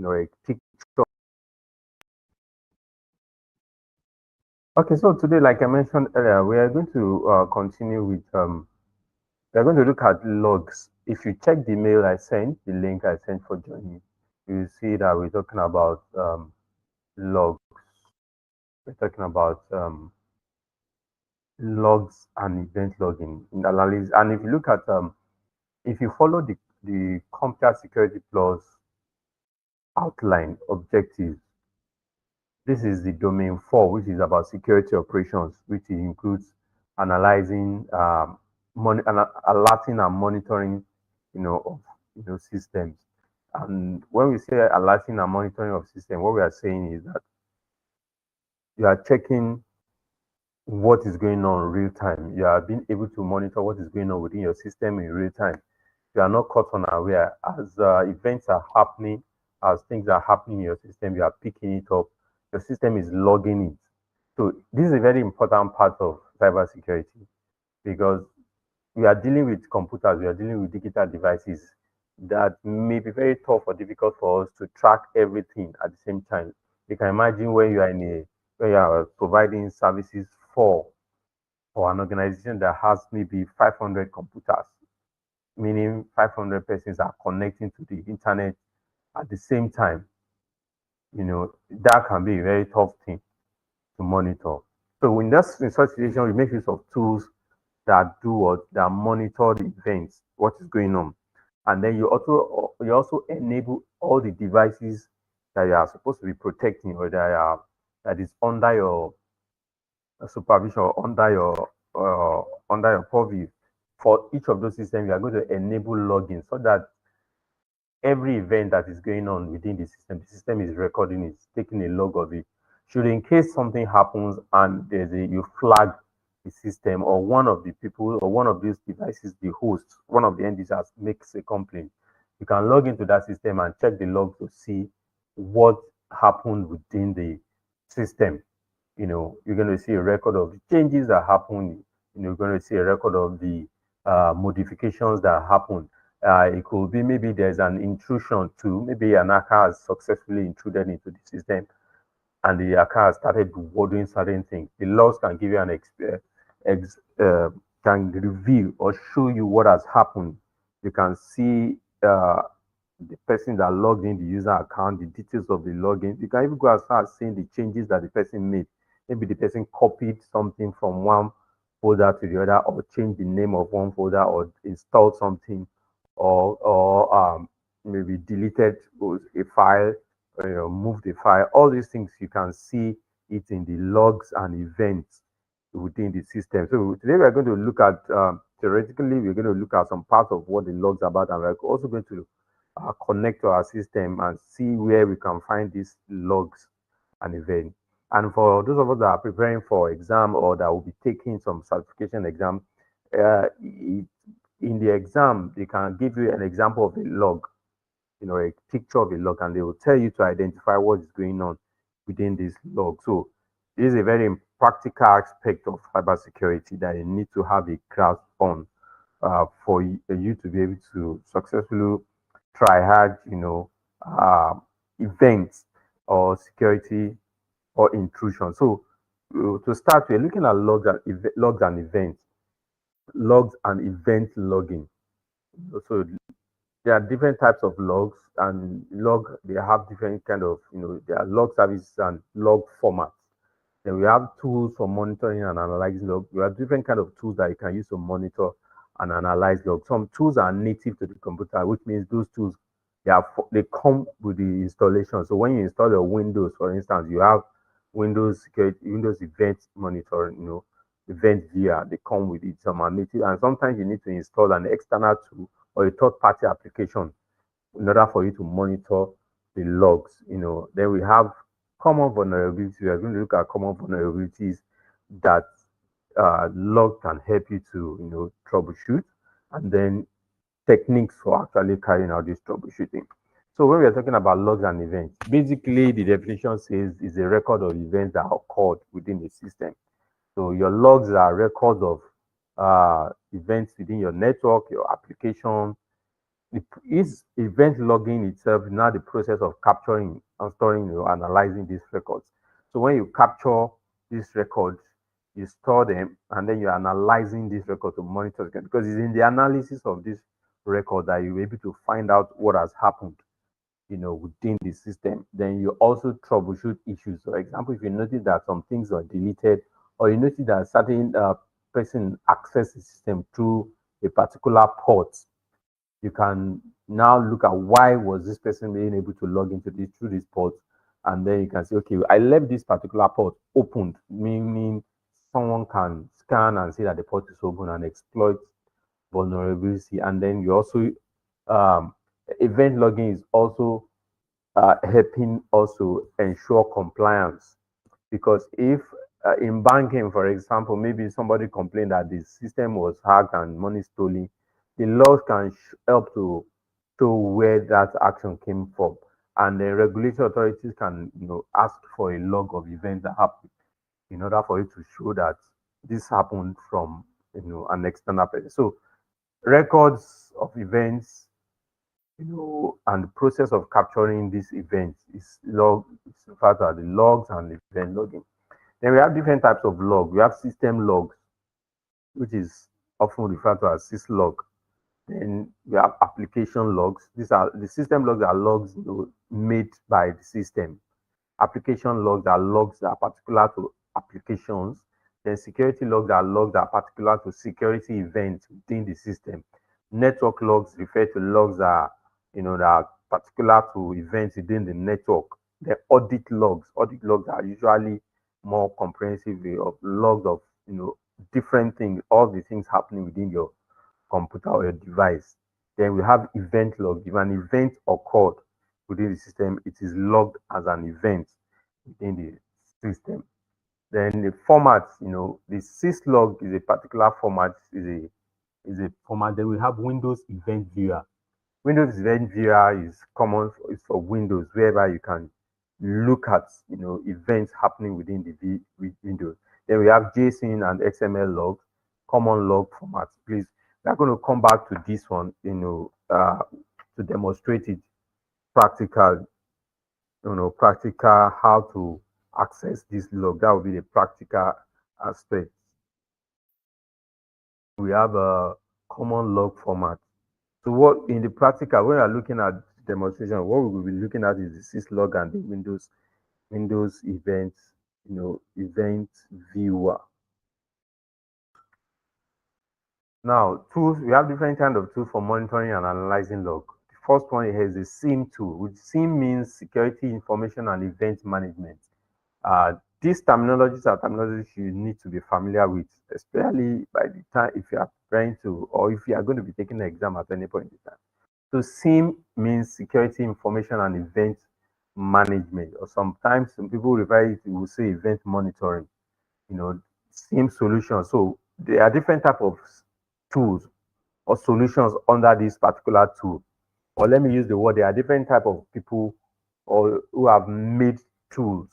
a picture. Okay, so today, like I mentioned earlier, we are going to continue with we are going to look at logs. If you check the mail I sent, the link I sent for joining, you see that we're talking about logs. We're talking about logs and event logging in analysis. And if you look at if you follow the Computer Security Plus outline objectives, this is the domain 4, which is about security operations, which includes analyzing, alerting and monitoring, of systems. And when we say alerting and monitoring of systems, what we are saying is that you are checking what is going on in real time. You are being able to monitor what is going on within your system in real time. You are not caught unaware as events are happening, as things are happening in your system. You are picking it up. Your system is logging it. So this is a very important part of cybersecurity because we are dealing with computers, we are dealing with digital devices that may be very tough or difficult for us to track everything at the same time. You can imagine when you are when you are providing services for an organization that has maybe 500 computers, meaning 500 persons are connecting to the internet at the same time. That can be a very tough thing to monitor. So in such situation, we make use of tools that do what, that monitor the events, what is going on. And then you also enable all the devices that you are supposed to be protecting or that is under your supervision or under your purview. For each of those systems, you are going to enable login so that every event that is going on within the system is recording it, taking a log of it. Should in case something happens and you flag the system or one of the people or one of these devices, the host, one of the end users makes a complaint, you can log into that system and check the log to see what happened within the system. You're going to see a record of the changes that happened. You're going to see a record of the modifications that happened. It could be maybe there's an intrusion too. Maybe an hacker has successfully intruded into the system and the hacker has started doing certain things. The logs can give you can reveal or show you what has happened. You can see the person that logged in the user account, the details of the login. You can even go as far as seeing the changes that the person made. Maybe the person copied something from one folder to the other, or changed the name of one folder, or installed something, or maybe deleted a file, moved a file. All these things you can see it in the logs and events within the system. So today we're going to look at theoretically, we're going to look at some parts of what the logs are about, and we're also going to connect to our system and see where we can find these logs and events. And for those of us that are preparing for exam or that will be taking some certification exam, in the exam, they can give you an example of a log, a picture of a log, and they will tell you to identify what is going on within this log. So this is a very practical aspect of cybersecurity that you need to have a grasp on for you to be able to successfully try hard, events or security or intrusion. So to start, we're looking at logs and events, logs and event logging. So there are different types of logs, and they have different kind of, there are log services and log formats. Then we have tools for monitoring and analyzing log. We have different kind of tools that you can use to monitor and analyze log. Some tools are native to the computer, which means those tools they come with the installation. So when you install your Windows, for instance, you have Windows security, Windows Event Monitor, Event VR. They come with it. Some are native, and sometimes you need to install an external tool or a third-party application in order for you to monitor the logs. Then we have common vulnerabilities. We are going to look at common vulnerabilities that log can help you to troubleshoot, and then techniques for actually carrying out this troubleshooting. So when we are talking about logs and events, basically the definition says is a record of events that occurred within the system. So your logs are records of events within your network, your application, Is event logging itself now the process of capturing and storing, analyzing these records. So when you capture these records, you store them, and then you're analyzing these records to monitor them, because it's in the analysis of this record that you're able to find out what has happened, within the system. Then you also troubleshoot issues. For example, if you notice that some things are deleted, or you notice that certain person access the system through a particular port, you can now look at why was this person being able to log into this through this port, and then you can say, okay, I left this particular port opened, meaning someone can scan and see that the port is open and exploit vulnerability. And then you also um, event logging is also helping also ensure compliance, because if in banking, for example, maybe somebody complained that the system was hacked and money stolen, the laws can help to show where that action came from, and the regulatory authorities can, ask for a log of events that happened in order for you to show that this happened from, an external person. So records of events, and the process of capturing these events is referred to as the logs and event logging. Then we have different types of log. We have system logs, which is often referred to as syslog. Then we have application logs. These are the system logs are logs, made by the system. Application logs are logs that are particular to applications. Then security logs are logs that are particular to security events within the system. Network logs refer to logs that are, that are particular to events within the network. The audit logs are usually more comprehensive way of logs of, different things, all the things happening within your computer or your device. Then we have event log. If an event occurred within the system, it is logged as an event within the system. Then the format, the syslog is a particular format, is a format. Then we have Windows Event Viewer. Windows Event Viewer is common is for Windows, whereby you can look at, events happening within the Windows. Then we have JSON and XML logs, common log formats. Please, we are going to come back to this one, to demonstrate it practical, practical how to access this log. That will be the practical aspect. We have a common log format. So what in the practical, when we are looking at demonstration, what we will be looking at is the syslog and the Windows events, event viewer. Now, tools, we have different kind of tools for monitoring and analyzing log. The first one here is the SIEM tool, which SIEM means Security Information and Event Management. These terminologies are terminologies you need to be familiar with, especially by the time if you are trying to, or if you are going to be taking an exam at any point in time. So SIEM means Security Information and Event Management, or sometimes some people refer it, will say event monitoring, SIEM solutions. So there are different type of tools or solutions under this particular tool. Or let me use the word, there are different type of people or who have made tools,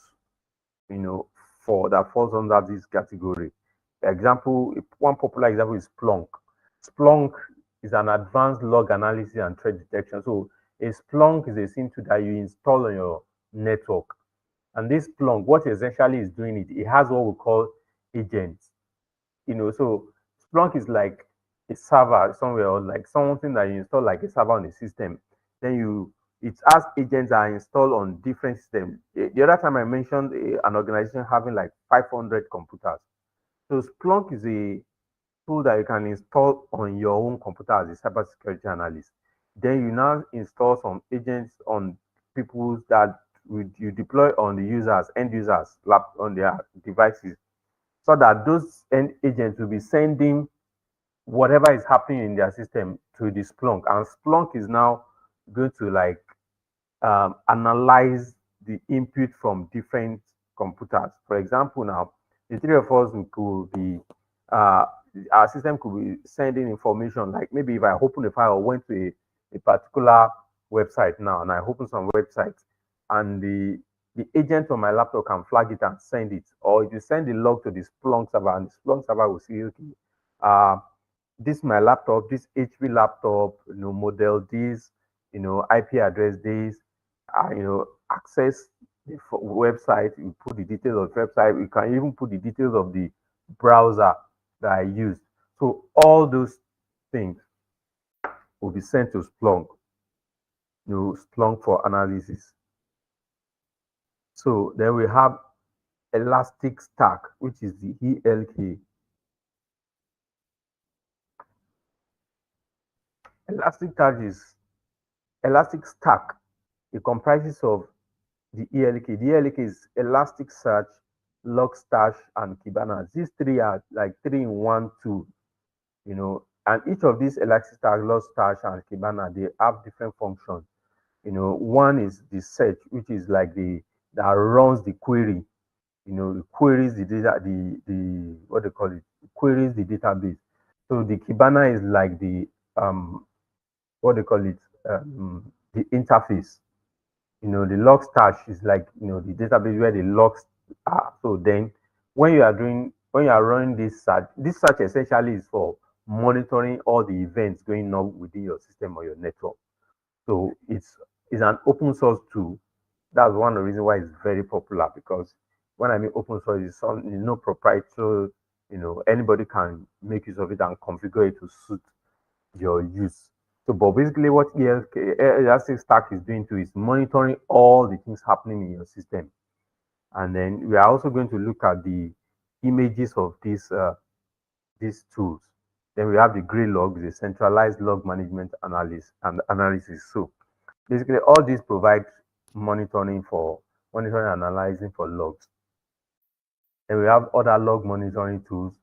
for that falls under this category. Example, one popular example is Splunk. Splunk is an advanced log analysis and threat detection. So a Splunk is a SIEM tool that you install on your network. And this Splunk, what essentially is doing it has what we call agents. So Splunk is like a server somewhere, or like something that you install like a server on the system. Then it has agents that are installed on different systems. The other time I mentioned an organization having like 500 computers. So Splunk is a tool that you can install on your own computer as a cybersecurity analyst. Then you now install some agents on people that you deploy on the end users, on their devices, so that those end agents will be sending whatever is happening in their system to the Splunk. And Splunk is now going to like analyze the input from different computers. For example, now the three of us could be our system could be sending information, like maybe if I open a file or went to a particular website now, and I open some website, and the agent on my laptop can flag it and send it, or if you send the log to the Splunk server, and the Splunk server will see, okay, this my laptop, this HP laptop, model this, IP address this, access the website. You put the details of the website. You can even put the details of the browser that I used. So all those things will be sent to Splunk, Splunk for analysis. So then we have Elastic Stack, which is the ELK. Elastic Stack. It comprises of the ELK. The ELK is Elasticsearch, Logstash, and Kibana. These three are like 3-in-1 tool, and each of these Elasticsearch, Logstash, and Kibana, they have different functions. One is the search, which is like that runs the query, queries the data, the what they call it, queries the database. So the Kibana is like the what they call it, the interface. The log stash is like the database where the logs are. So then when you are running this search essentially is for monitoring all the events going on within your system or your network. So it's an open source tool. That's one of the reasons why it's very popular, because when I mean open source, it's no proprietary, anybody can make use of it and configure it to suit your use. So, but basically what Elastic Stack is doing too is monitoring all the things happening in your system. And then we are also going to look at the images of these tools. Then we have the gray log, the centralized log management analysis. So basically all these provide monitoring and analyzing for logs. And we have other log monitoring tools.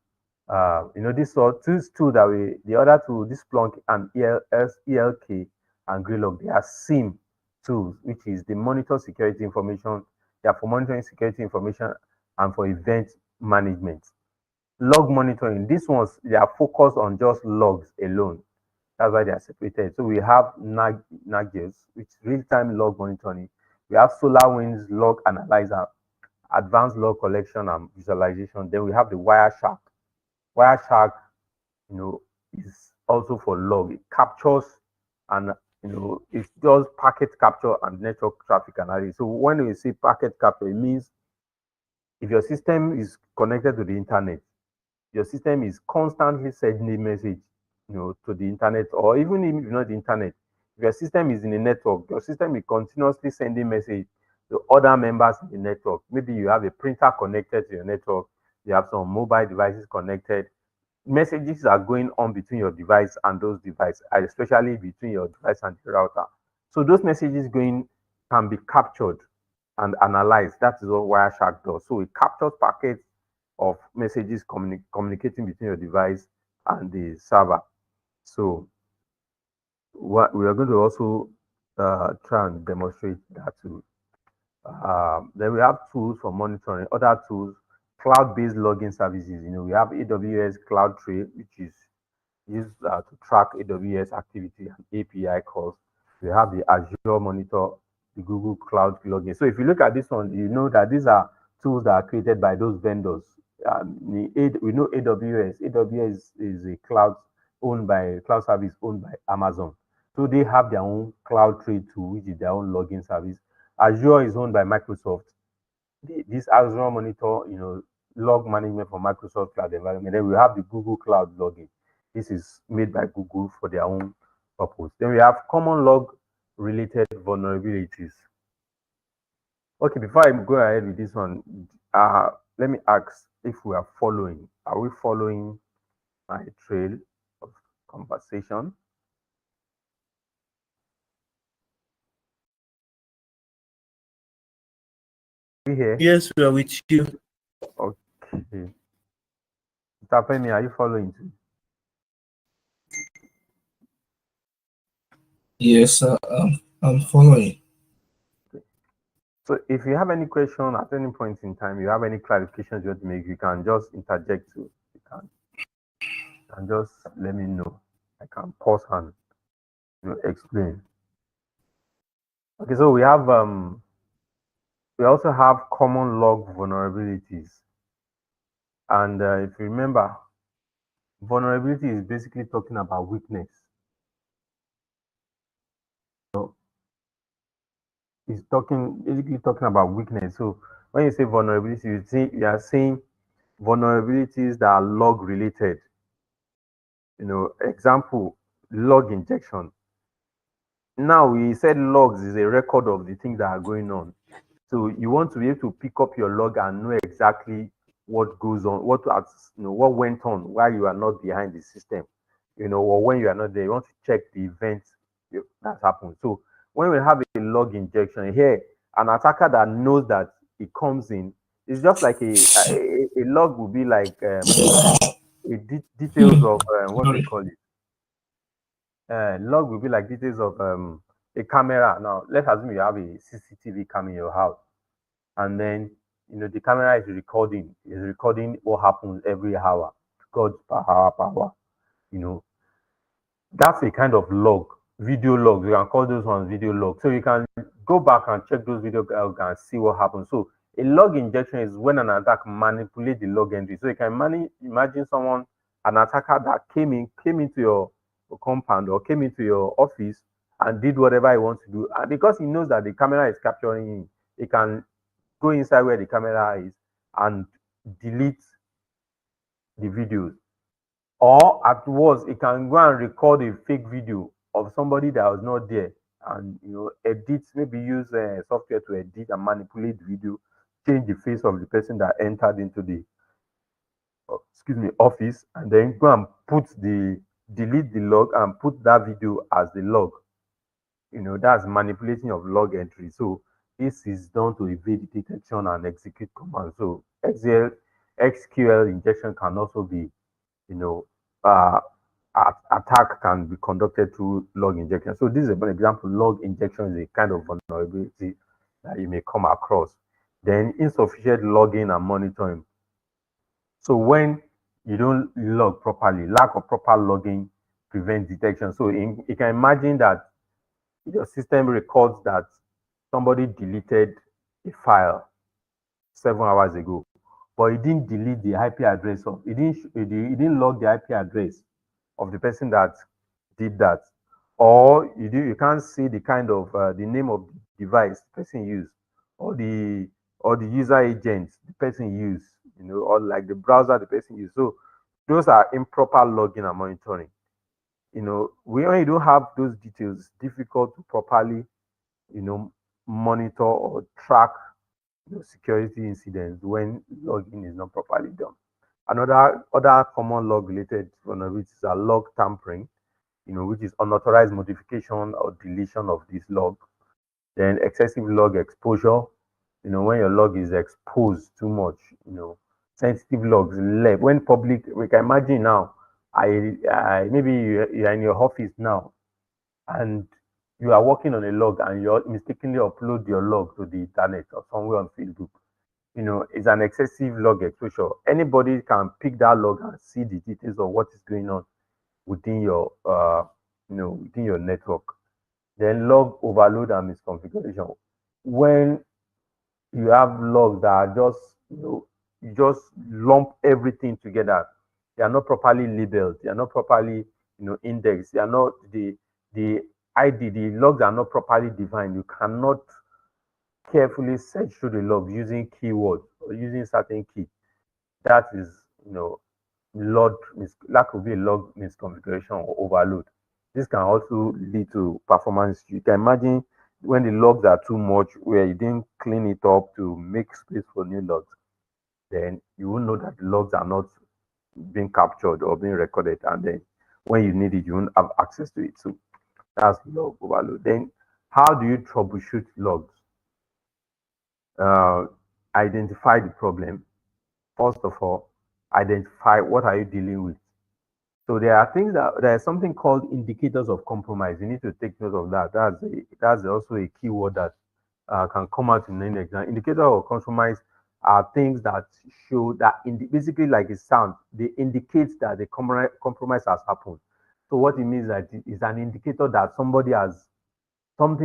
This tool the other two, this Splunk and ELK and Greylog, they are SIEM tools, which is the monitor security information. They are for monitoring security information and for event management. Log monitoring, these ones, they are focused on just logs alone. That's why they are separated. So we have NAGs, which is real-time log monitoring. We have SolarWinds log analyzer, advanced log collection and visualization. Then we have the Wireshark. Wireshark, is also for log. It captures and it does packet capture and network traffic analysis. So when we say packet capture, it means if your system is connected to the internet, your system is constantly sending a message, to the internet, or even if not the internet, if your system is in a network, your system is continuously sending message to other members in the network. Maybe you have a printer connected to your network, you have some mobile devices connected. Messages are going on between your device and those devices, especially between your device and the router. So those messages can be captured and analyzed. That is what Wireshark does. So it captures packets of messages communicating between your device and the server. So what we are going to also try and demonstrate that too. Then we have tools for monitoring, other tools, cloud-based logging services. We have AWS CloudTrail, which is used to track AWS activity and API calls. We have the Azure Monitor, the Google Cloud Logging. So if you look at this one, you know that these are tools that are created by those vendors. We know AWS. AWS is a cloud service owned by Amazon. So they have their own CloudTrail tool, which is their own logging service. Azure is owned by Microsoft. This Azure Monitor, log management for Microsoft Cloud environment. Then we have the Google Cloud Logging. This is made by Google for their own purpose. Then we have common log related vulnerabilities. Okay, before I go ahead with this one, let me ask if we are following. Are we following my trail of conversation? Are we here? Yes, we are with you. Okay. Mr. Femi, are you following too? Yes, I'm following. Okay. So if you have any question at any point in time, you have any clarifications you want to make, you can just interject too. You can just let me know. I can pause and explain. Okay, so we also have common log vulnerabilities. And if you remember, Vulnerability is basically talking about weakness. So it's basically talking about weakness. So when you say vulnerability, you are saying vulnerabilities that are log related. Example, log injection. Now we said logs is a record of the things that are going on. So you want to be able to pick up your log and know exactly what goes on, what went on while you are not behind the system, or when you are not there. You want to check the events that's happened. So when we have a log injection here, an attacker that knows that it comes in, it's just like a log will be like details of what we Sorry. call it. Log will be like details of a camera. Now let's assume you have a CCTV cam in your house, and then the camera is recording what happens every hour, records per hour. You know, that's a kind of log, video logs. You can call those ones video logs. So you can go back and check those video logs and see what happens. So a log injection is when an attack manipulates the log entry. So you can imagine an attacker that came into your compound or came into your office and did whatever he wants to do. And because he knows that the camera is capturing him, he can go inside where the camera is and delete the videos. Or at worst, it can go and record a fake video of somebody that was not there and edit, maybe use software to edit and manipulate the video, change the face of the person that entered into the office, and then go and delete the log and put that video as the log. That's manipulating of log entry. So this is done to evade detection and execute commands. So SQL injection can also be, you know, uh, attack can be conducted through log injection. So this is an example. Log injection is a kind of vulnerability that you may come across. Then insufficient logging and monitoring. So when you don't log properly, lack of proper logging prevents detection. So you can imagine that your system records that somebody deleted a file 7 hours ago, but he didn't delete the IP address of he didn't log the IP address of the person that did that, or you can't see the kind of the name of the device the person used, or the user agent the person used, or like the browser the person used. So those are improper logging and monitoring. When you don't have those details, it's difficult to properly you know monitor or track security incidents when logging is not properly done. Other common log related vulnerabilities are log tampering, which is unauthorized modification or deletion of this log. Then excessive log exposure, when your log is exposed too much, sensitive logs left when public. We can imagine now, I maybe you are in your office now and you are working on a log and you mistakenly upload your log to the internet or somewhere on Facebook. It's an excessive log exposure. Anybody can pick that log and see the details of what is going on within your network. Then log overload and misconfiguration. When you have logs that are you just lump everything together. They are not properly labeled. They are not properly, indexed. They are not the ID. The logs are not properly defined. You cannot carefully search through the log using keywords or using certain key. That is, that could be a log misconfiguration or overload. This can also lead to performance. You can imagine when the logs are too much, where you didn't clean it up to make space for new logs, then you will know that the logs are not being captured or being recorded, and then when you need it, you won't have access to it. So that's log overload. Then how do you troubleshoot logs? uh, Identify the problem. First of all, identify what are you dealing with. So there's something called indicators of compromise. You need to take note of that. That's also a keyword that can come out in any exam. Indicators of compromise are things that show that basically like it sounds, they indicate that the compromise has happened. So what it means that it is an indicator that something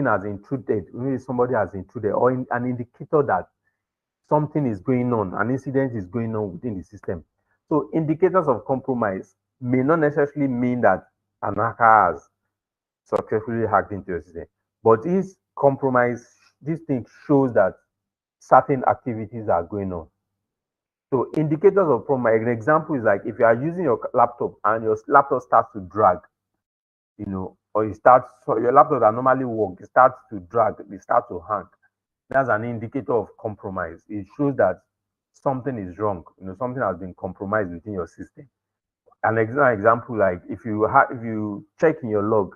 has intruded, maybe somebody has intruded, or an indicator that something is going on, an incident is going on within the system. So indicators of compromise may not necessarily mean that an hacker has successfully hacked into your system, but this compromise, this thing shows that certain activities are going on. So indicators of problem, an example is like if you are using your laptop and your laptop starts to drag, or so your laptop that normally work, it starts to drag, it starts to hang. That's an indicator of compromise. It shows that something is wrong. Something has been compromised within your system. An example, like if you check in your log,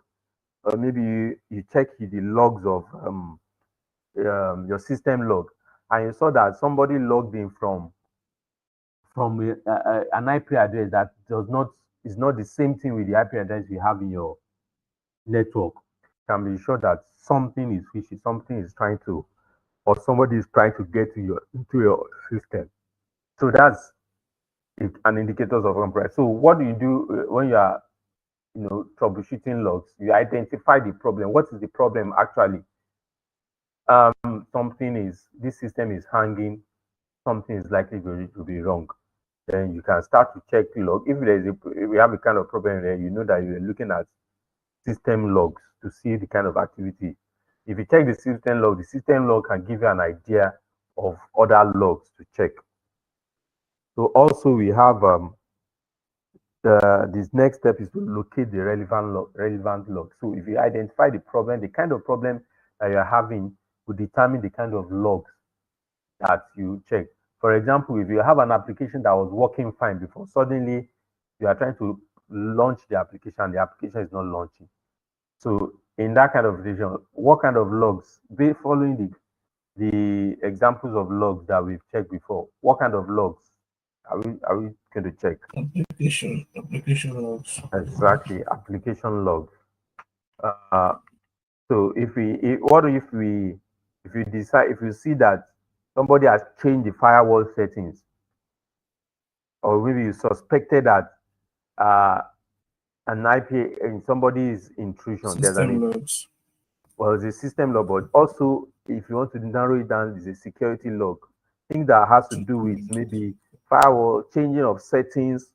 or maybe you check the logs of your system log, and you saw that somebody logged in from an IP address that is not the same thing with the IP address you have in your network. You can be sure that something is fishy, something is trying to, or somebody is trying to get into your system. So that's an indicator of compromise. So what do you do when you are, troubleshooting logs? You identify the problem. What is the problem actually? This system is hanging. Something is likely to be wrong. Then you can start to check log. If we have a kind of problem there, you know that you're looking at system logs to see the kind of activity. If you check the system log can give you an idea of other logs to check. So also we have this next step is to locate the relevant log. So if you identify the problem, the kind of problem that you're having will determine the kind of logs that you check. For example, if you have an application that was working fine before, suddenly you are trying to launch the application is not launching. So in that kind of situation, what kind of logs, following the examples of logs that we've checked before, what kind of logs are we going to check? Application logs. Exactly, application logs. So if you see that somebody has changed the firewall settings, or maybe you suspected that an IP in somebody's intrusion, it's a system log, but also if you want to narrow it down, it's a security log. Thing that has to do with maybe firewall changing of settings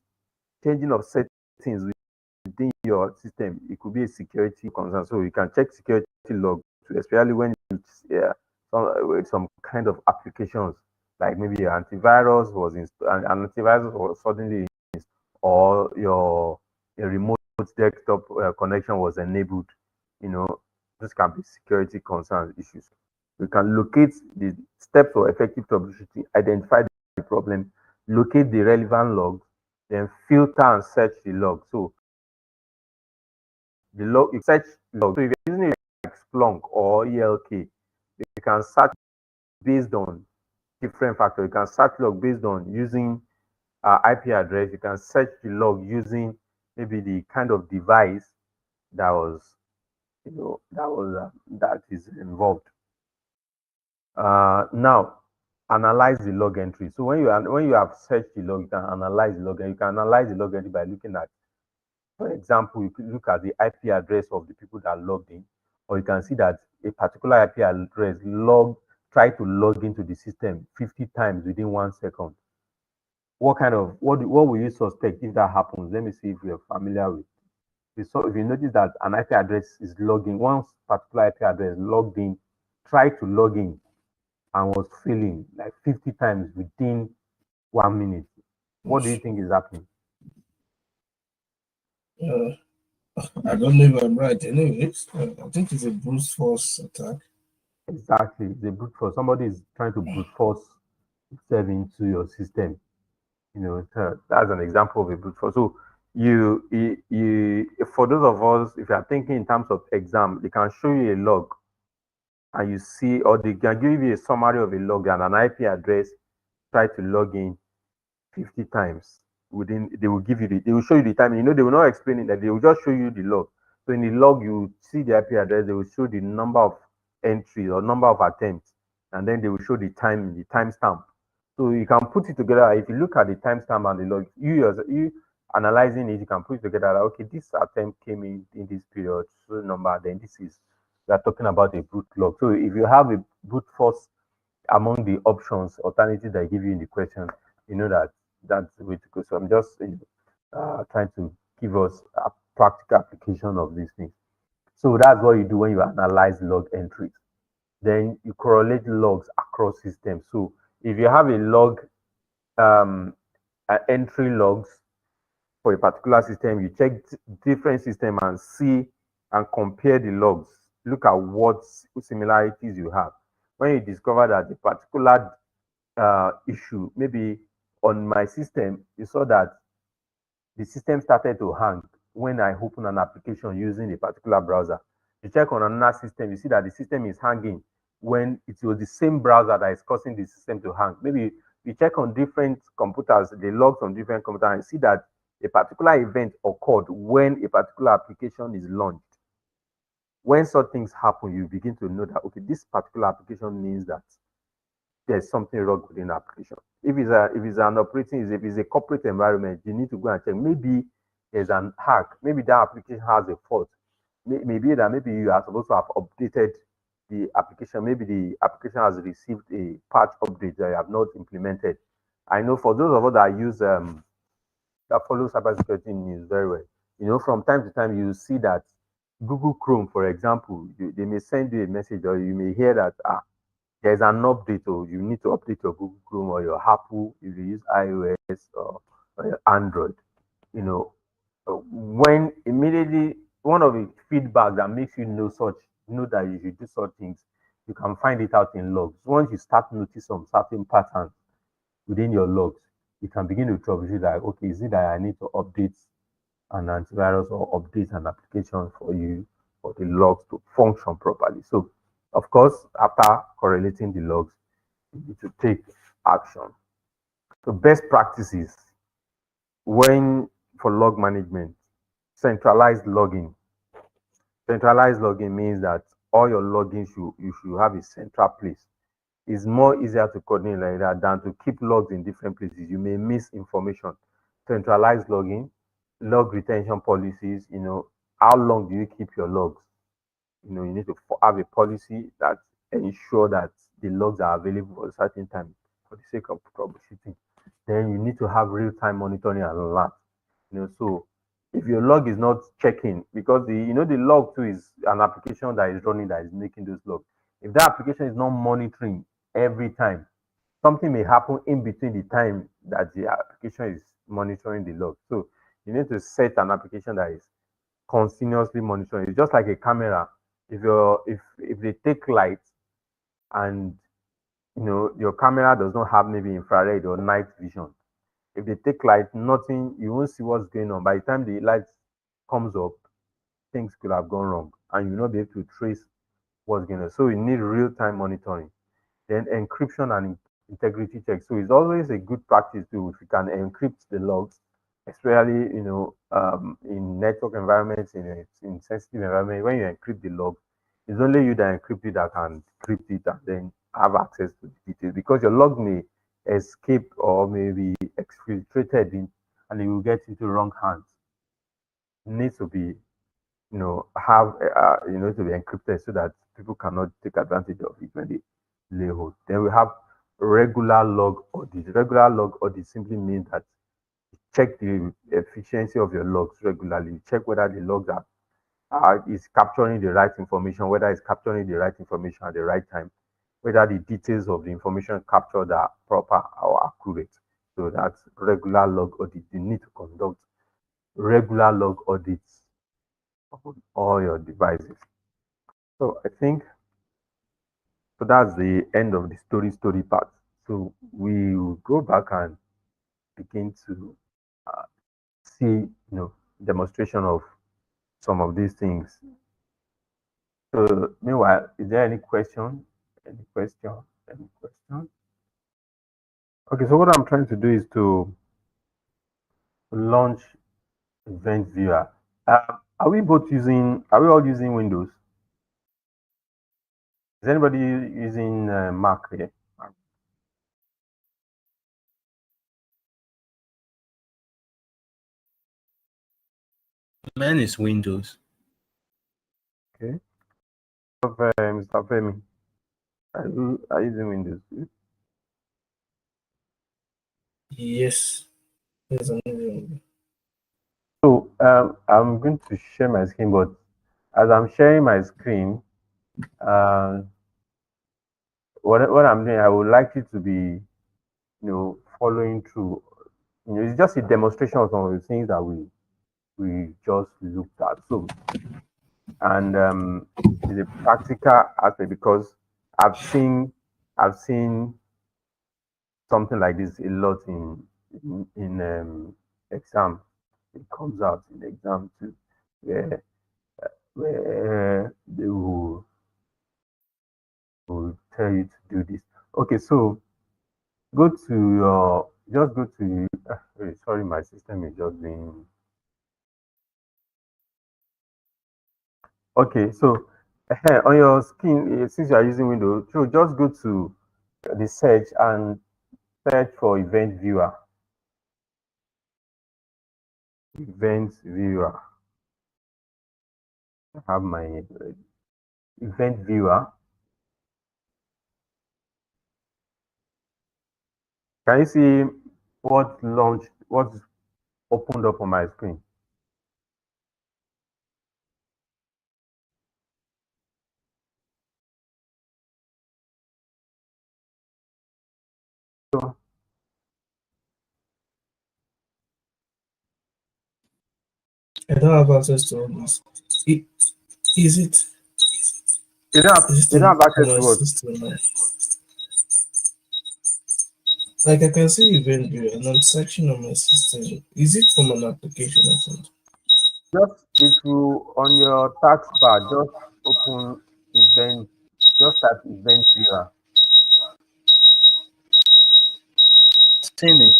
within your system. It could be a security concern, so you can check security log, especially when it's with some kind of applications, like maybe your antivirus was suddenly installed, or your remote desktop connection was enabled. This can be security concerns issues. You can locate the steps for effective troubleshooting, identify the problem, locate the relevant logs, then filter and search the log. So the log, you search log. So if you're using it like Splunk or ELK, you can search based on different factors. You can search log based on using IP address. You can search the log using maybe the kind of device that that is involved. Now, analyze the log entry. So when you have searched the log, you can analyze the log, and you can analyze the log entry by looking at, for example, you could look at the IP address of the people that logged in, or you can see that a particular IP address tried to log into the system 50 times within 1 second. What will you suspect if that happens? Let me see if you're familiar with. If you notice that an IP address is logging, one particular IP address logged in, tried to log in, and was failing like 50 times within 1 minute. What do you think is happening? I don't know if I'm right. Anyways, I think it's a brute force attack. Exactly, it's a brute force. Somebody is trying to brute force itself into your system. That's an example of a brute force. So for those of us, if you are thinking in terms of exam, they can show you a log, and you see, or they can give you a summary of a log and an IP address, try to log in 50 times they will show you the time. They will not explain it, that they will just show you the log. So in the log, you see the IP address, they will show the number of entries or number of attempts, and then they will show the timestamp. So you can put it together. If you look at the timestamp and the log, you analyzing it, you can put it together. Like, okay, this attempt came in this period, so number, then we are talking about a brute log. So if you have a brute force among the options, alternatives that I give you in the question, you know that's the way to go. So I'm just trying to give us a practical application of these things. So that's what you do when you analyze log entries. Then you correlate logs across systems. So if you have a log, entry logs for a particular system, you check different system and see and compare the logs. Look at what similarities you have. When you discover that a particular issue, maybe on my system, you saw that the system started to hang when I open an application using a particular browser. You check on another system, you see that the system is hanging when it was the same browser that is causing the system to hang. Maybe you check on different computers, the logs on different computers, and see that a particular event occurred when a particular application is launched. When such things happen, you begin to know that, okay, this particular application means that there's something wrong with the application. If it's an operating, if it's a corporate environment, you need to go and check. Maybe there's an hack. Maybe that application has a fault. Maybe you are supposed to have updated the application. Maybe the application has received a patch update that you have not implemented. I know for those of us that use that follow cybersecurity news very well, from time to time you see that Google Chrome, for example, they may send you a message, or you may hear that there's an update, or you need to update your Google Chrome or your Apple if you use iOS or your Android. When immediately one of the feedback that makes you know that you should do such things, you can find it out in logs. Once you start noticing some certain patterns within your logs, you can begin to troubleshoot like, okay, is it that I need to update an antivirus or update an application for you for the logs to function properly? So, of course, after correlating the logs, you need to take action. So, best practices when for log management, centralized logging. Centralized logging means that all your logging you should have a central place. It's more easier to coordinate like that than to keep logs in different places. You may miss information. Centralized logging, log retention policies, how long do you keep your logs? You need to have a policy that ensure that the logs are available for a certain time for the sake of troubleshooting. Then you need to have real-time monitoring and alert. So if your log is not checking, because the log too is an application that is running that is making those logs. If that application is not monitoring every time, something may happen in between the time that the application is monitoring the log. So you need to set an application that is continuously monitoring. It's just like a camera. If they take light and your camera does not have maybe infrared or night vision, if they take light, nothing, you won't see what's going on. By the time the light comes up, things could have gone wrong, and you will not be able to trace what's going on. So you need real-time monitoring. Then encryption and integrity checks. So it's always a good practice too if you can encrypt the logs, especially in network environments, in sensitive environment. When you encrypt the log, it's only you that encrypt it that can decrypt it and then have access to the details, because your log may escape or maybe exfiltrated in, and it will get into wrong hands. It needs to be have to be encrypted so that people cannot take advantage of it when they lay hold. Then we have regular log audit. Regular log audit simply means that you check the efficiency of your logs regularly. You check whether the logs is capturing the right information, whether it's capturing the right information at the right time, whether the details of the information captured are proper or accurate. So that's regular log audit. You need to conduct regular log audits on all your devices. So I think so that's the end of the story part. So we will go back and begin to see demonstration of some of these things. So meanwhile, is there any question? Any question? Any question? Okay, so what I'm trying to do is to launch Event Viewer. Are we all using Windows? Is anybody using Mac here? Mine is Windows. Okay. Mr. Femi, are you using Windows? Yes. Yes, I'm using Windows. I'm going to share my screen, but as I'm sharing my screen, uh, what I'm doing, I would like you to be, following through. It's just a demonstration of some of the things that we just looked at. So, and it's a practical aspect because I've seen I've seen something like this a lot in exam. It comes out in exam too, where they will tell you to do this. Okay, so go to your just go to wait, sorry, my system is just being okay. So on your screen, since you are using Windows, so just go to the search and search for event viewer. Event viewer. I have my event viewer. Can you see what opened up on my screen? So I don't have access to all this. It, is it? you don't have On access my to what? system now? Like I can see event view and I'm searching on my system. Is it from an application or something? Just if you on your taskbar, just open event, just type event viewer. Seen it.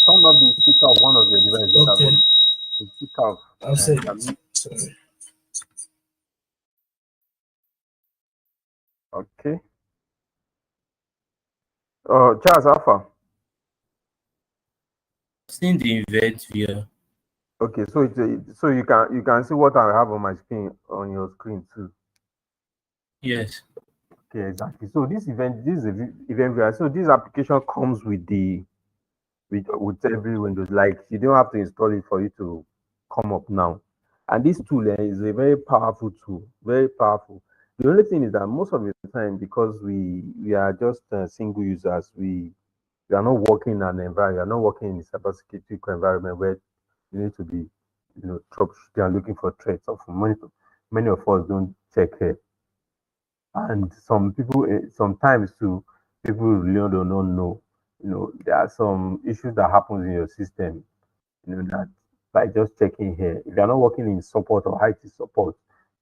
Turn off the speaker of one of your devices better, Okay, but the speaker of I've said can it. you Sorry. okay. Charles Alpha. Seen the event viewer. Okay, so so you can see what I have on my screen on your screen too. Yes. Okay, exactly. So this is event viewer. So this application comes with every Windows. Like you don't have to install it for you to come up now. And this tool is a very powerful tool, very powerful. The only thing is that most of the time, because we are just single users, we are not working in an environment, we are not working in a cybersecurity environment where you need to be, troubleshooting and looking for threats. Of many of us don't check here, and some people sometimes too, people really do not know. There are some issues that happens in your system. That by just checking here, if you are not working in support or IT support,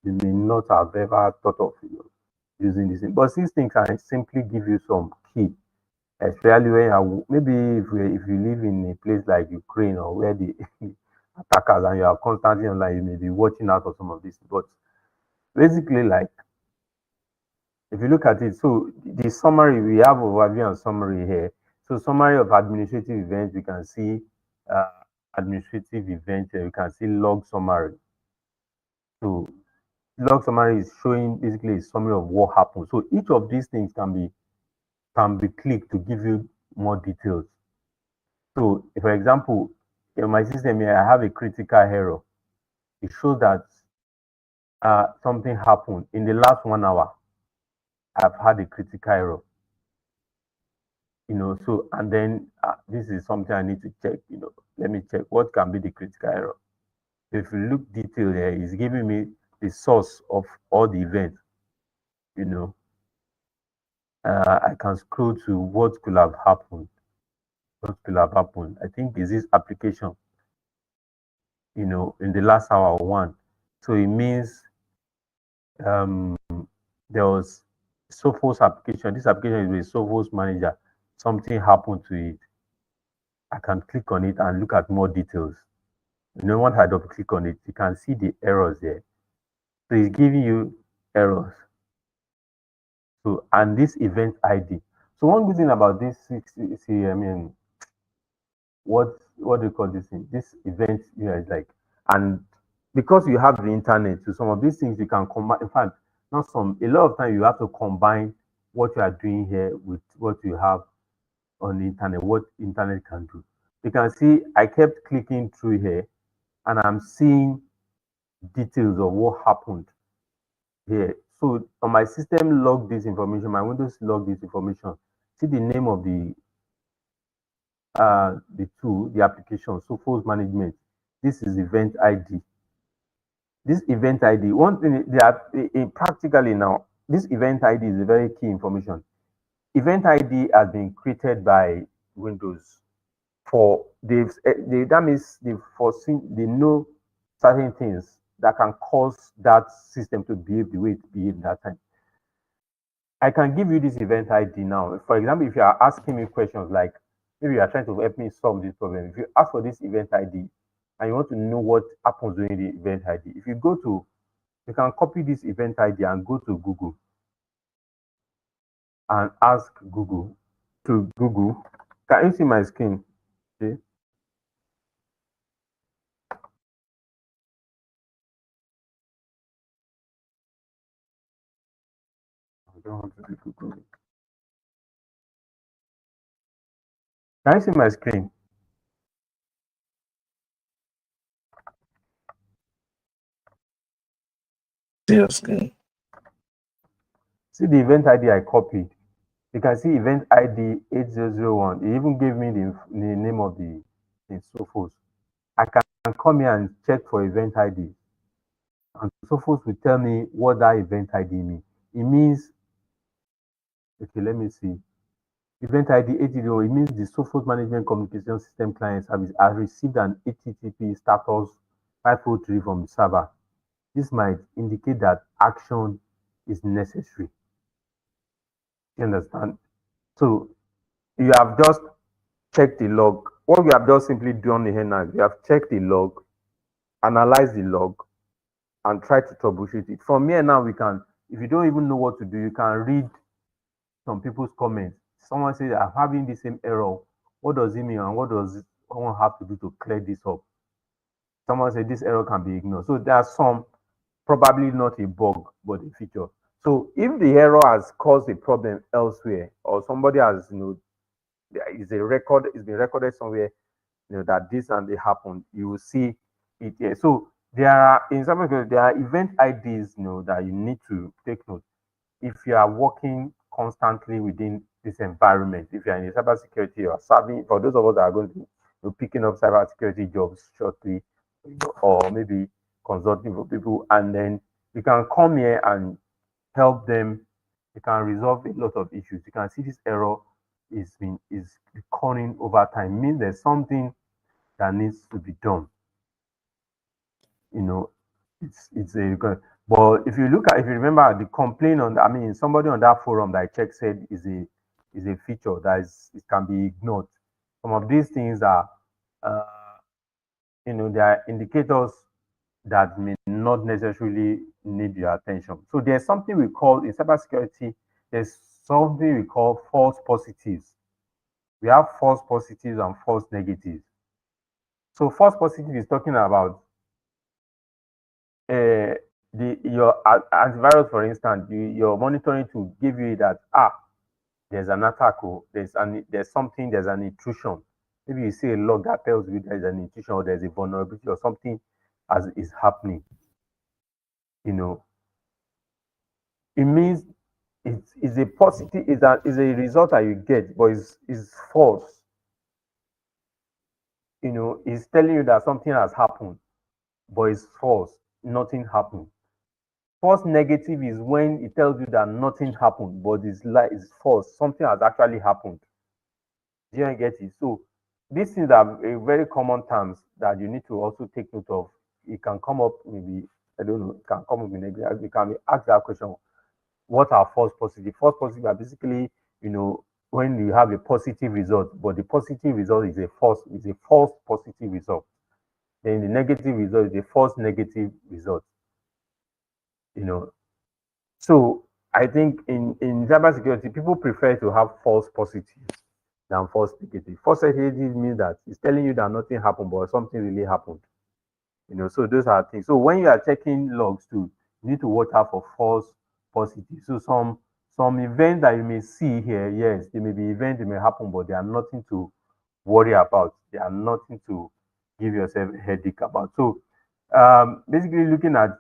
you may not have ever thought of using this. But these things can simply give you some key, especially when maybe if you live in a place like Ukraine or where the attackers and you are constantly online, you may be watching out for some of this. But basically, like if you look at it, so the summary, we have overview and summary here. So summary of administrative events, we can see uh, administrative events, we can see log summary. So log summary is showing basically a summary of what happened. So each of these things can be clicked to give you more details. So for example, in my system here, I have a critical error. It shows that something happened in the last 1 hour. I've had a critical error. So and then this is something I need to check. Let me check what can be the critical error. If you look detail here, it's giving me the source of all the events. I can scroll to what could have happened. What could have happened? I think is this application, in the last hour one. So it means um, there was Sophos application. This application is a Sophos manager. Something happened to it. I can click on it and look at more details. Once I double click on it, you can see the errors there. So it's giving you errors. So and this event ID. So one good thing about this, see, I mean, what do you call this thing? This event here is like, and because you have the internet, so some of these things you can combine. In fact, not some. A lot of time you have to combine what you are doing here with what you have on the internet, what internet can do. You can see I kept clicking through here and I'm seeing details of what happened here. So on my system log this information, my Windows log this information. See the name of the tool, the application, so force management. This is event ID. This event ID, one thing they are in practically now, this event ID is a very key information. Event ID has been created by Windows for that means they've foreseen, they know certain things that can cause that system to behave the way it behaved that time. I can give you this event ID now. For example, if you are asking me questions like maybe you are trying to help me solve this problem, if you ask for this event ID and you want to know what happens during the event ID, if you go to, you can copy this event ID and go to Google and ask Google to Google. Can you see my screen? Okay. I don't want to do Google. Can you see my screen? Yes, See the event ID I copied. You can see event ID 8001. It even gave me the name of the Sophos. I can come here and check for event ID. And Sophos will tell me what that event ID means. It means, okay, let me see. Event ID 8001, it means the Sophos Management Communication System Client Service has received an HTTP status 503 from the server. This might indicate that action is necessary. You understand? So you have just checked the log. What we have just simply done here now, we have checked the log, analyzed the log, and tried to troubleshoot it. From here now, we can, if you don't even know what to do, you can read some people's comments. Someone says, I'm having the same error. What does it mean? And what does someone have to do to clear this up? Someone said this error can be ignored. So there are some, probably not a bug, but a feature. So if the error has caused a problem elsewhere, or somebody has, there is a record, it's been recorded somewhere, that this and it happened, you will see it here. So there are, in cybersecurity, there are event IDs, that you need to take note. If you are working constantly within this environment, if you are in cybersecurity, you are serving, for those of us that are going to be picking up cybersecurity jobs shortly, or maybe consulting for people, and then you can come here and help them. You can resolve a lot of issues. You can see this error is recurring over time. It means there's something that needs to be done. It's a, but if you look at, if you remember the complaint on, somebody on that forum that I checked said is a feature that it can be ignored. Some of these things are, they are indicators that may not necessarily need your attention. So there's something we call, in cybersecurity, there's something we call false positives. We have false positives and false negatives. So false positive is talking about your antivirus, for instance, you're monitoring to give you that there's an attack, or there's an intrusion. Maybe you see a log that tells you there's an intrusion or there's a vulnerability or something as is happening. It means it's a positive, is a result that you get, but it's false. It's telling you that something has happened, but it's false. Nothing happened. False negative is when it tells you that nothing happened, but it's false. Something has actually happened. Do you get it? So these things are very common terms that you need to also take note of. It can come up, maybe, I don't know, it can come up in negative. You can ask that question. What are false positive? False positive are basically, when you have a positive result, but the positive result is a false positive result. Then the negative result is a false negative result. So I think in cybersecurity, people prefer to have false positives than false negative. False negative means that it's telling you that nothing happened, but something really happened. So those are things. So when you are checking logs too, you need to watch out for false positives. So some events that you may see here, yes, there may be events that may happen, but they are nothing to worry about. They are nothing to give yourself a headache about. So basically looking at,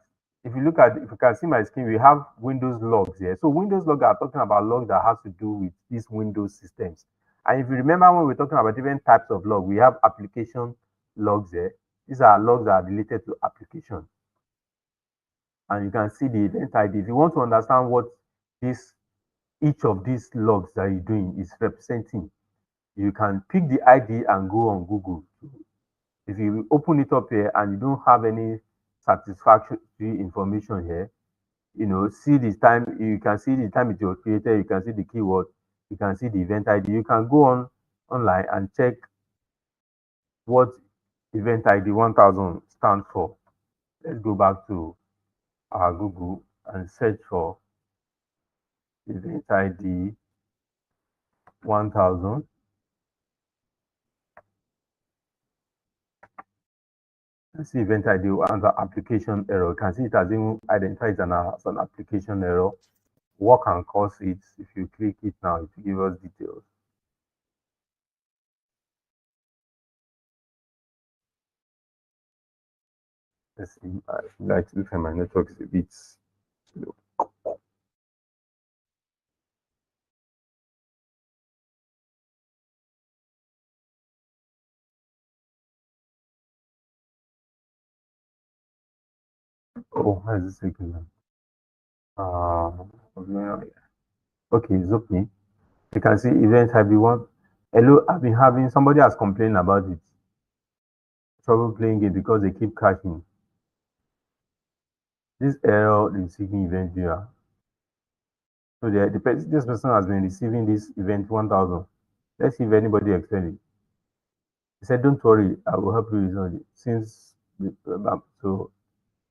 if you can see my screen, we have Windows logs here. So Windows logs are talking about logs that has to do with these Windows systems. And if you remember when we're talking about different types of log, we have application logs here. These are logs that are related to application. And you can see the event ID. If you want to understand what each of these logs that you're doing is representing, you can pick the ID and go on Google. If you open it up here and you don't have any satisfactory information here, see the time, you can see the time it was created, you can see the keyword, you can see the event ID. You can go online and check what event ID 1000 stands for. Let's go back to our Google and search for event ID 1000. Let's see event ID under application error. You can see it has even identified as an application error. What can cause it? If you click it now, it will give us details. Let's see. Like if my network is a bit slow. Oh, why is this taking long? Okay, it's opening. You can see event ID one. Hello, I've been having, somebody has complained about it. Trouble playing it because they keep crashing. This error receiving event viewer. So this person has been receiving this event 1000. Let's see if anybody extended it. He said, don't worry, I will help you resolve it. So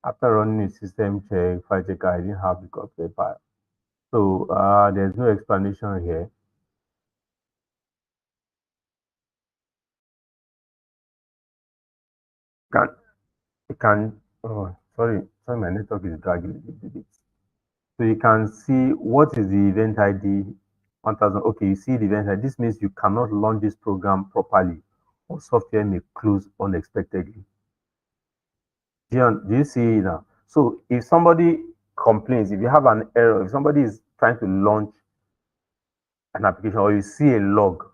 after running a system check, file checker, I didn't have the correct file. So there's no explanation here. Sorry, my network is dragging a little bit. So you can see what is the event ID 1000. Okay, you see the event ID. This means you cannot launch this program properly, or software may close unexpectedly. Do you see it now? So if somebody complains, if you have an error, if somebody is trying to launch an application, or you see a log,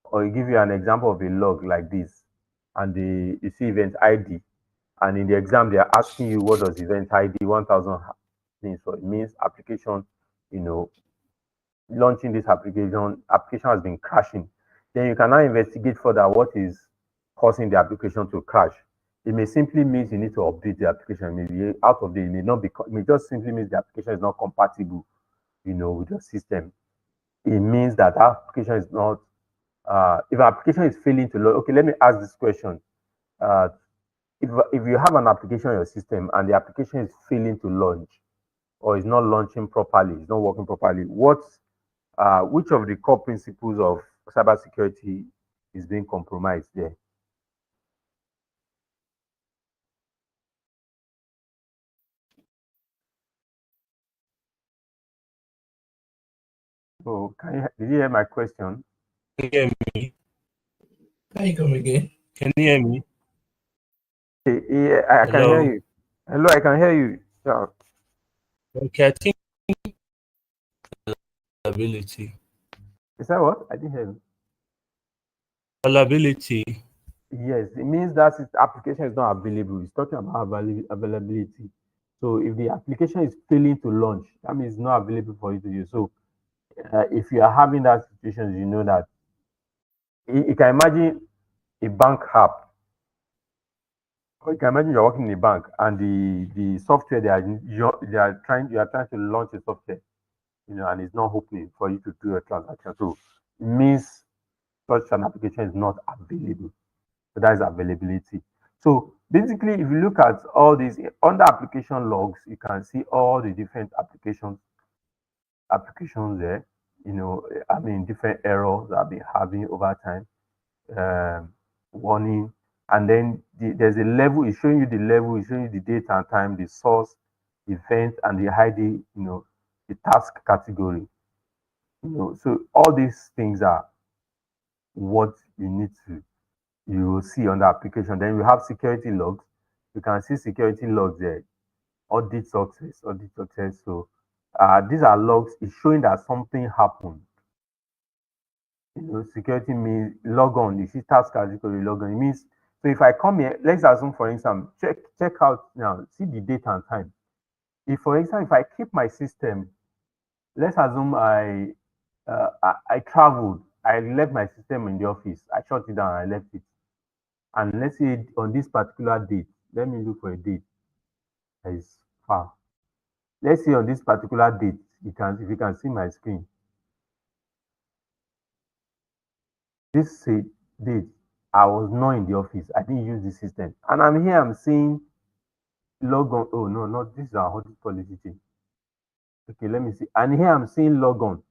or you give you an example of a log like this, and you see event ID, and in the exam they are asking you what does event ID 1000 means. So it means application, launching this application has been crashing. Then you can now investigate further what is causing the application to crash. It may simply mean you need to update the application. Maybe out of it may not be. It may just simply means the application is not compatible, with your system. It means that application is not. If an application is failing to load, okay, let me ask this question. If you have an application in your system and the application is failing to launch, or is not launching properly, it's not working properly, which of the core principles of cybersecurity is being compromised there? So did you hear my question? Can you hear me? Can you come again? Can you hear me? Yeah, I can hear you. Hello, I can hear you. Yeah. Okay, I think availability. Is that what? I didn't hear you. Availability. Yes, it means that the application is not available. It's talking about availability. So if the application is failing to launch, that means it's not available for you to use. So if you are having that situation, you know that you can imagine a bank app. Or you can imagine you're working in a bank and the software you are trying to launch a software, and it's not opening for you to do a transaction. So it means such an application is not available. So that is availability. So basically, if you look at all these under application logs, you can see all the different applications there. Different errors that I've been having over time. Warning, and then there's a level. It's showing you the level. It's showing you the date and time, the source, event, and the ID. The task category. So all these things are what you will see on the application. Then we have security logs. You can see security logs there, audit success, audit success. So these are logs. It's showing that something happened. Security means log on. You see task category log on. It means, so if I come here, let's assume for instance, check out now, see the date and time. If for instance, if I keep my system, let's assume I traveled, I left my system in the office, I shut it down, I left it. And let's say on this particular date, let me look for a date that is far. Let's say on this particular date, if you can see my screen, this date, I was not in the office. I didn't use the system. And I'm here, I'm seeing log on. Oh, no, not this is our audit policy thing. Okay, let me see. And here I'm seeing log on,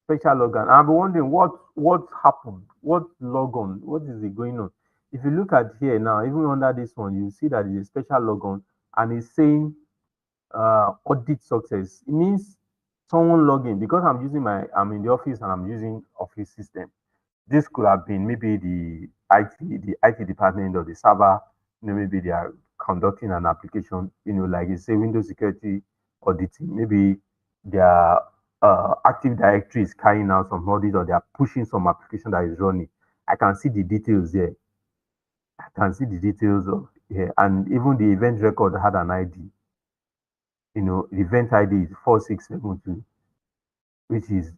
special log on. I'm wondering what happened, what log on, what is it going on? If you look at here now, even under this one, you see that it's a special log on and it's saying audit success. It means someone logging because I'm in the office and I'm using office system. This could have been maybe the IT department or the server, maybe they are conducting an application, like you say Windows security auditing. Maybe their Active Directory is carrying out some audit or they are pushing some application that is running. I can see the details there. I can see the details of here, and even the event record had an ID. The event ID is 4672, which is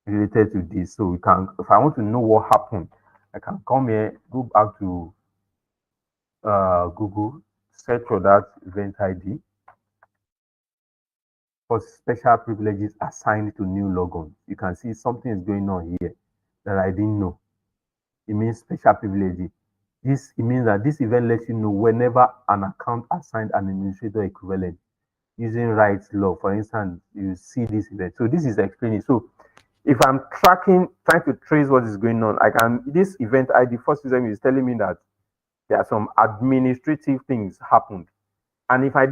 related to this. So if I want to know what happened, I can come here, go back to Google, search for that event ID for special privileges assigned to new logon. You can see something is going on here that I didn't know. It means special privilege. It means that this event lets you know whenever an account assigned an administrator equivalent using rights law. For instance, you see this event. So this is explaining. So if I'm trying to trace what is going on, this event ID, first system is telling me that there are some administrative things happened. And if I'm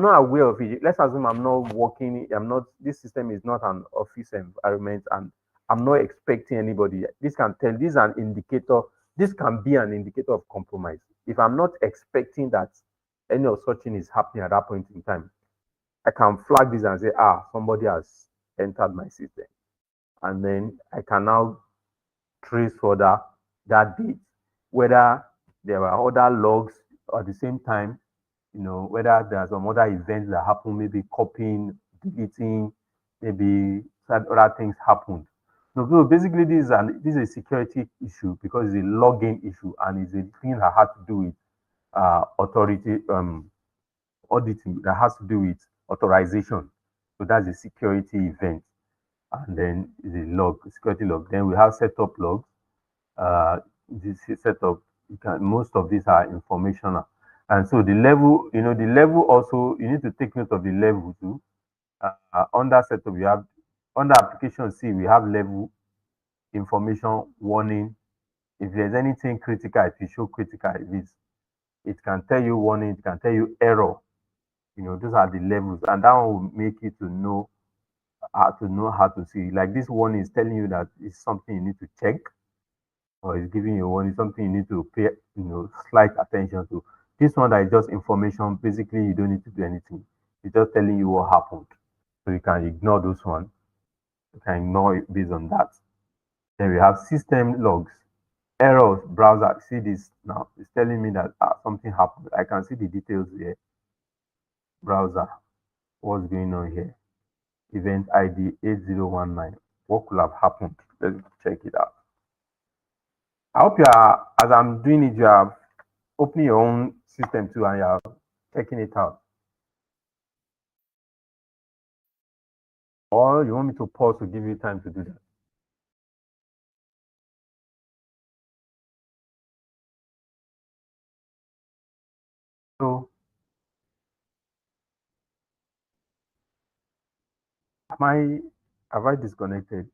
not aware of it, let's assume I'm not working, this system is not an office environment and I'm not expecting anybody. This can be an indicator of compromise. If I'm not expecting that any of such thing is happening at that point in time, I can flag this and say, somebody has entered my system. And then I can now trace further that date, whether there were other logs at the same time, whether there are some other events that happen, maybe copying, deleting, maybe other things happened. So basically, this is a security issue because it's a login issue and it's a thing that has to do with authority auditing, that has to do with authorization. So that's a security event. And then the security log. Then we have setup logs. This setup, most of these are informational. And so the level also, you need to take note of the level too. Under setup, we have, under application C, we have level, information, warning. If there's anything critical, it will show critical. It can tell you warning, it can tell you error. Those are the levels, and that one will make you to know how to see. Like this one is telling you that it's something you need to check, or it's giving you a warning, something you need to pay, slight attention to. This one that is just information, basically you don't need to do anything. It's just telling you what happened. So you can ignore those ones. You can ignore it based on that. Then we have system logs, errors, browser. See this now, it's telling me that something happened. I can see the details here. Browser, what's going on here? Event ID 8019. What could have happened? Let's check it out. I hope as I'm doing it, you are opening your own system too and you are checking it out. Or you want me to pause to give you time to do that? So, have I disconnected?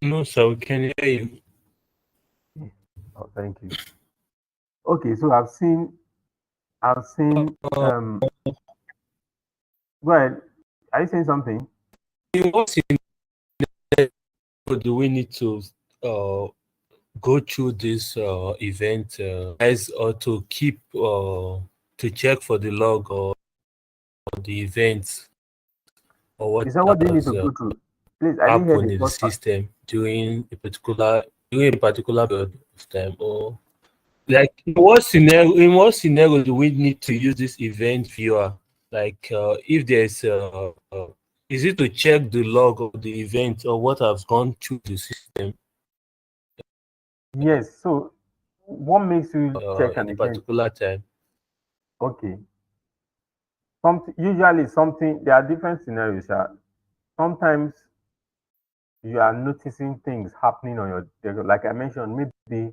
No, sir, we can hear you. Oh, thank you. Okay, so I've seen Go ahead. Are you saying something? In what scenario do we need to go through this event, guys, or to keep to check for the log or the events or what You said what do you need has to go through? Please, I didn't hear happened the in the first part. system during a particular period of time, or like in what scenario do we need to use this event viewer? Like if there's is it to check the log of the event or what has gone through the system Yes. So, what makes you check in an a event? particular time? Okay. Something usually something. There are different scenarios. Sometimes you are noticing things happening on your, like I mentioned, maybe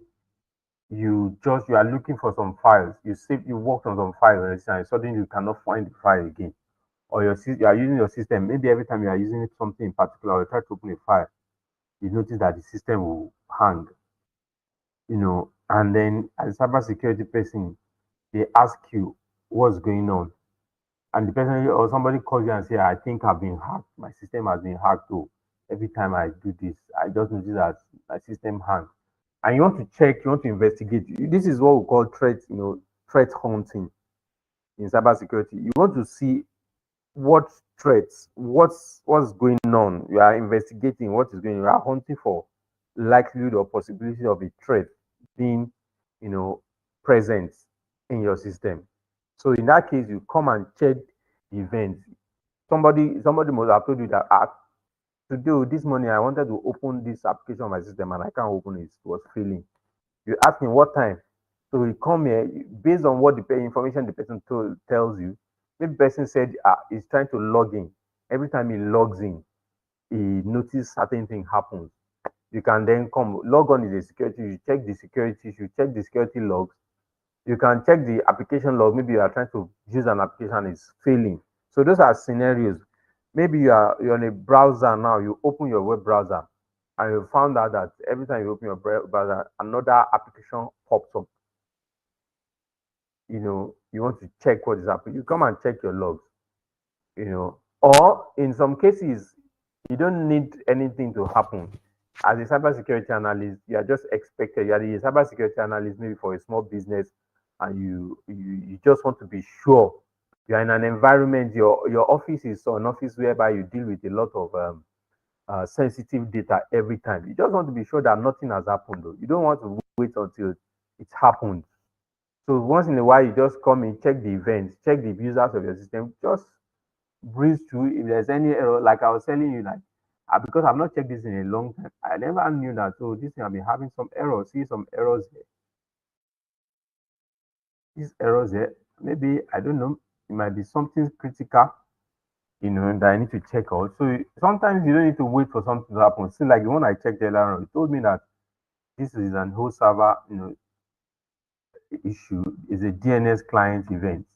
you are looking for some files. You worked on some files and suddenly you cannot find the file again. Or you are using your system. Maybe every time you are using something in particular, or you try to open a file, you notice that the system will hang. And then as a cybersecurity person, they ask you what's going on. And the person or somebody calls you and say, I think I've been hacked. My system has been hacked too. Every time I do this, I just notice that my system hangs. And you want to check, you want to investigate. This is what we call threat hunting in cybersecurity. You want to see what threats, what's going on. You are investigating what is going on. You are hunting for likelihood or possibility of a threat being, you know, present in your system. So in that case, you come and check the event. Somebody must have told you that today this morning I wanted to open this application on my system and I can't open it. It was failing. You ask me what time. So you come here based on what the information the person tells you. Maybe the person said he's trying to log in. Every time he logs in, he notices certain thing happens. You can then come log on is a security. You check the security logs. You can check the application log. Maybe you are trying to use an application, it's failing. So those are scenarios. Maybe you're on a browser now. You open your web browser, and you found out that every time you open your browser, another application pops up. You want to check what is happening. You come and check your logs. Or in some cases, you don't need anything to happen. As a cybersecurity analyst, you are just expected. You are a cybersecurity analyst, maybe for a small business, and you just want to be sure you are in an environment. Your office is an office whereby you deal with a lot of sensitive data every time. You just want to be sure that nothing has happened. Though. You don't want to wait until it happened. So once in a while, you just come in, check the events, check the users of your system, just breeze through. If there's any error, like I was telling you, like because I've not checked this in a long time, I never knew that. So this thing I've been having some errors. See some errors here. These errors here. Maybe I don't know. It might be something critical, that I need to check out. So sometimes you don't need to wait for something to happen. See, like the one I checked earlier on, it told me that this is an host server, issue is a DNS client event.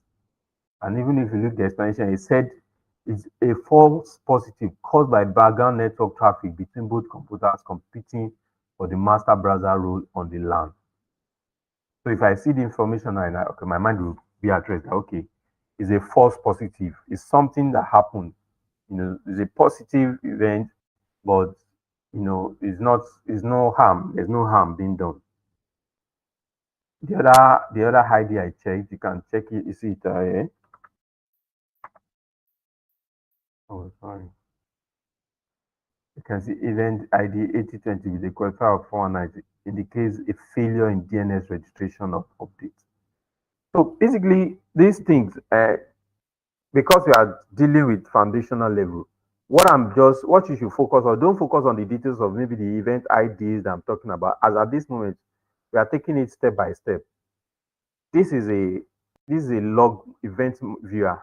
And even if you look at the explanation, it said it's a false positive caused by background network traffic between both computers competing for the master browser role on the LAN. So if I see the information and okay, my mind will be addressed that okay, it's a false positive. It's something that happened. It's a positive event, but it's no harm. There's no harm being done. The other ID I checked, you can check it. You see it here. Oh, sorry. You can see event ID 8020 with a qualifier of 490 indicates a failure in DNS registration of update. So basically, these things, because we are dealing with foundational level, what you should focus on, don't focus on the details of maybe the event IDs that I'm talking about. As at this moment, we are taking it step by step. This is a log event viewer,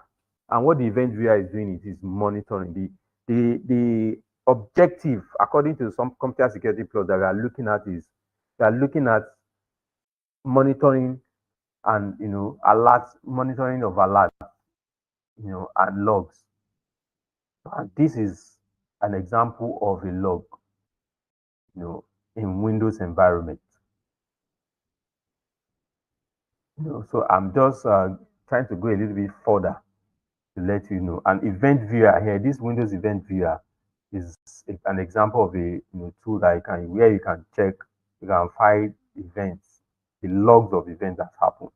and what the event viewer is doing is monitoring the objective, according to some computer security plus that we are looking at, is we are looking at monitoring and alerts, monitoring of alerts, and logs. And this is an example of a log, in Windows environment. So I'm just trying to go a little bit further to let you know. An event viewer here, this Windows event viewer is an example of a tool that where you can check, you can find events, the logs of events that happened.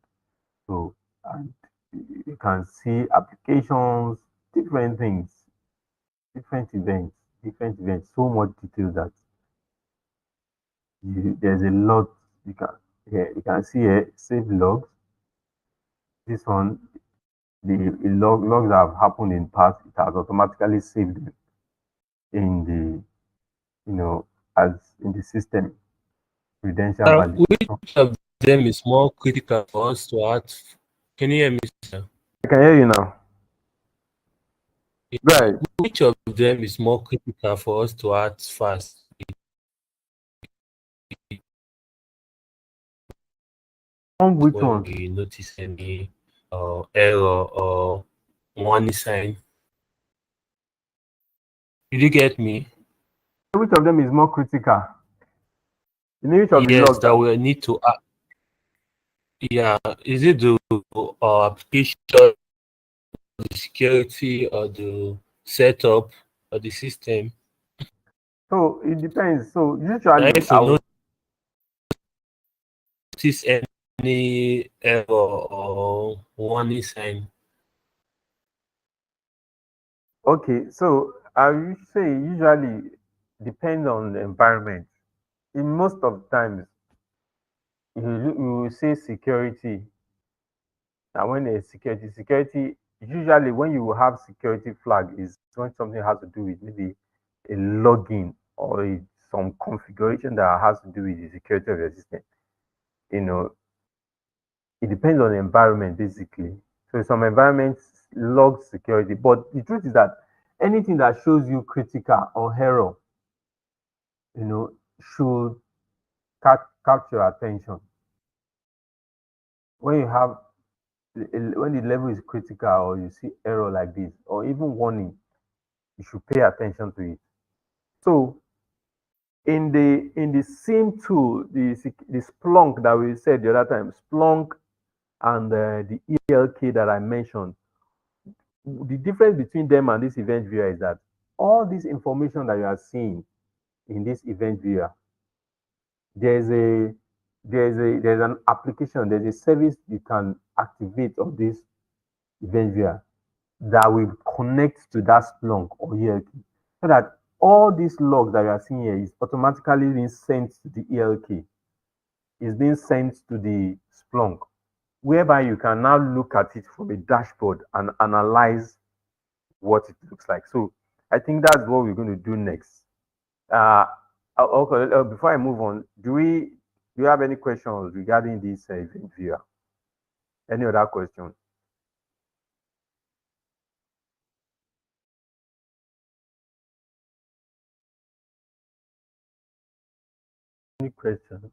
So, and you can see applications, different things, different events, so much detail that there's a lot you can here. You can see here, save logs. This one, the logs that have happened in past, it has automatically saved them in the as in the system. Credential validation. Which of them is more critical for us to add? Can you hear me, sir? I can hear you now. Right. Which of them is more critical for us to act fast? Which when one? we notice any error or warning sign. Did you get me? Which of them is more critical? You mean which of the Yes, logs that we need to act. Yeah, is it the application, the security, or the setup, or the system? So it depends. So Now, usually if I we would notice any error or warning sign, okay. So I would say usually depends on the environment. In most of times, you will say security. And when there's security usually when you will have security flag is when something has to do with maybe a login or some configuration that has to do with the security of your system. You know, it depends on the environment basically. So some environments log security, but the truth is that anything that shows you critical or error, should capture your attention. When you have when the level is critical or you see error like this or even warning, you should pay attention to it. So in the SIEM tool, the Splunk that we said the other time, Splunk and the ELK that I mentioned, the difference between them and this event viewer is that all this information that you are seeing in this event viewer, there's a there's an application, there's a service you can activate of this event viewer that will connect to that Splunk or ELK, so that all these logs that you are seeing here is automatically being sent to the ELK, is being sent to the Splunk, whereby you can now look at it from a dashboard and analyze what it looks like. So I think that's what we're going to do next. Okay, before I move on, do you have any questions regarding this event viewer? Any other question? Any question?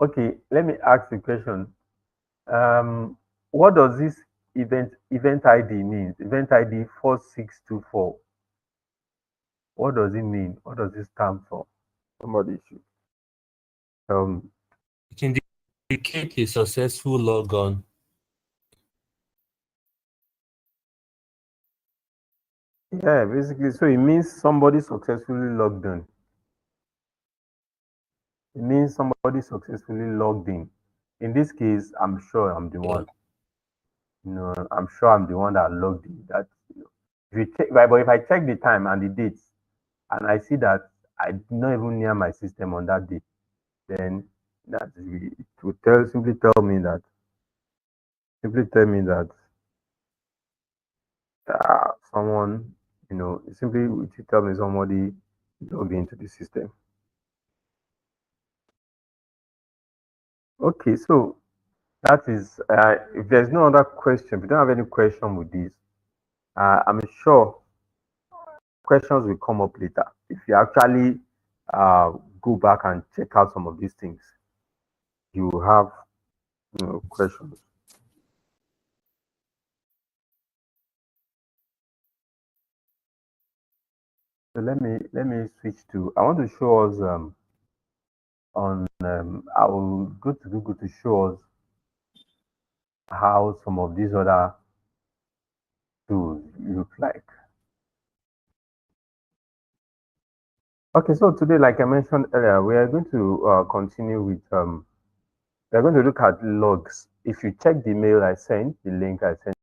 Okay, let me ask the question. What does this event ID mean? Event ID 4624. What does it mean? What does it stand for? Somebody should. it can indicate a successful logon. Yeah, basically, so it means somebody successfully logged in. It means somebody successfully logged in. In this case, I'm sure I'm the one. I'm sure I'm the one that logged in. That if you check, but if I check the time and the dates, and I see that I did not even near my system on that date, then it will simply tell me that someone, it simply will tell me somebody logged into the system. Okay, so that is, if there's no other question, if you don't have any question with this, I'm sure questions will come up later. If you actually go back and check out some of these things, you will have questions. So let me switch to. I want to show us on. I will go to Google to show us how some of these other tools look like. Okay, so today, like I mentioned earlier, we are going to continue with, we are going to look at logs. If you check the mail I sent, the link I sent,